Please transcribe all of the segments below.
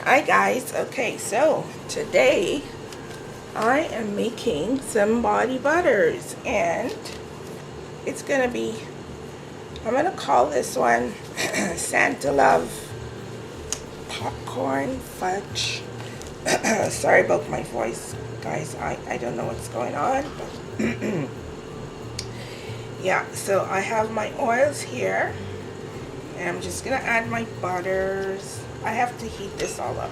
Hi guys, okay, so today I am making some body butters and it's gonna be, I'm gonna call this one Santa Love Popcorn Fudge. Sorry about my voice guys, I don't know what's going on, but yeah, so I have my oils here and I'm just gonna add my butters. I have to heat this all up.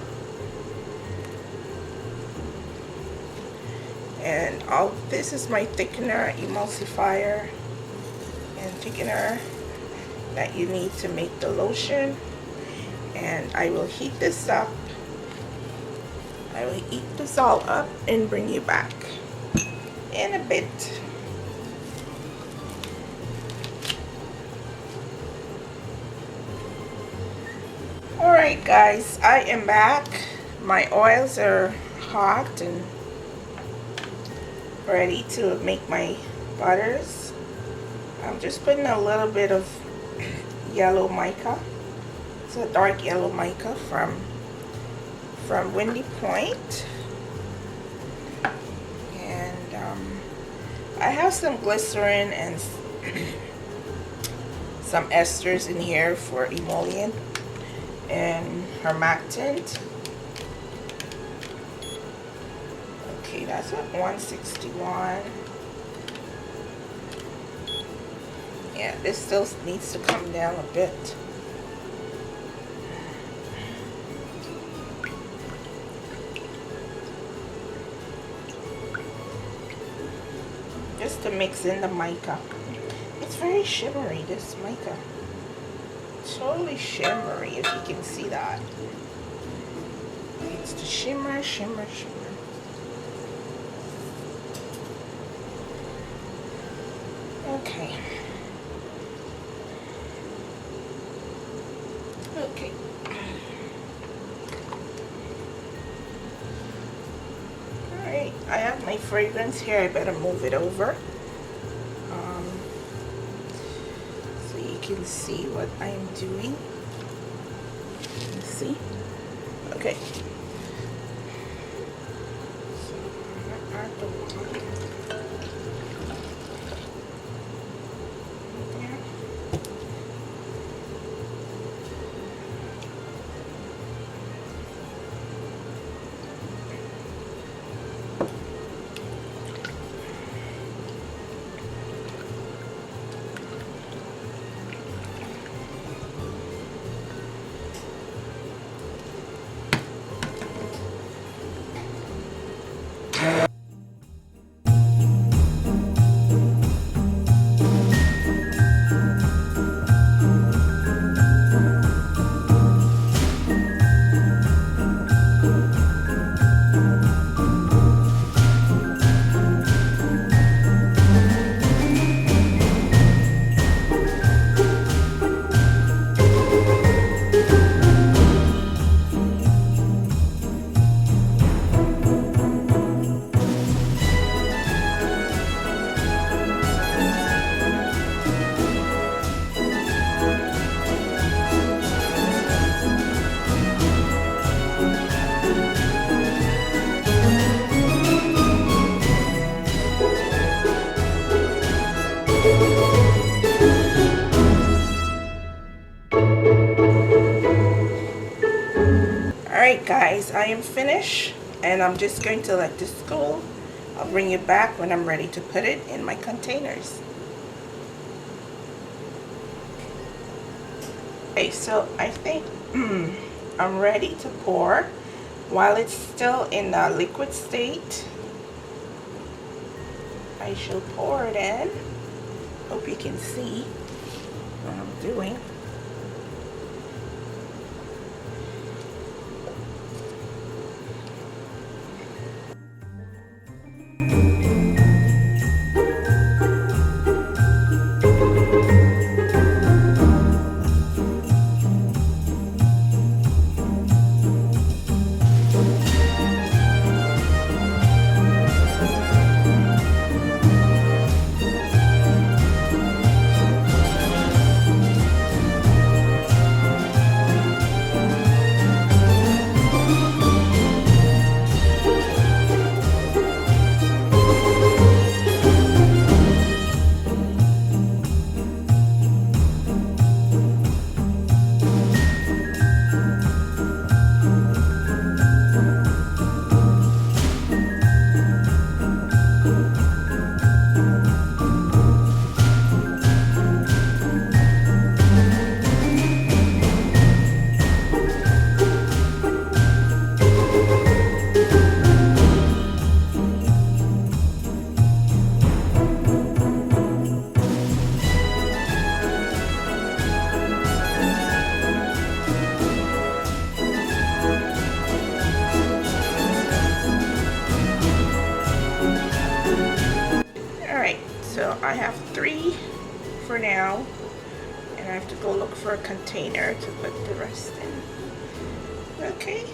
And this is my thickener, emulsifier, and thickener that you need to make the lotion. And I will heat this up. I will heat this all up and bring you back in a bit. Alright guys, I am back. My oils are hot and ready to make my butters. I'm just putting a little bit of yellow mica. It's a dark yellow mica from Windy Point. And I have some glycerin and some esters in here for emollient and hermactant. Okay, that's at 161. Yeah, this still needs to come down a bit. Just to mix in the mica. It's very shimmery, this mica. Totally shimmery, if you can see that. It's the shimmer, shimmer, shimmer. Okay. Okay. Alright, I have my fragrance here. I better move it over. So you can see what I'm doing. See? Okay. So I'm gonna add the water. Alright guys, I am finished and I'm just going to let this cool. I'll bring you back when I'm ready to put it in my containers. Okay, so I think I'm ready to pour. While it's still in a liquid state, I shall pour it in. Hope you can see what I'm doing. So I have 3 for now, and I have to go look for a container to put the rest in. Okay.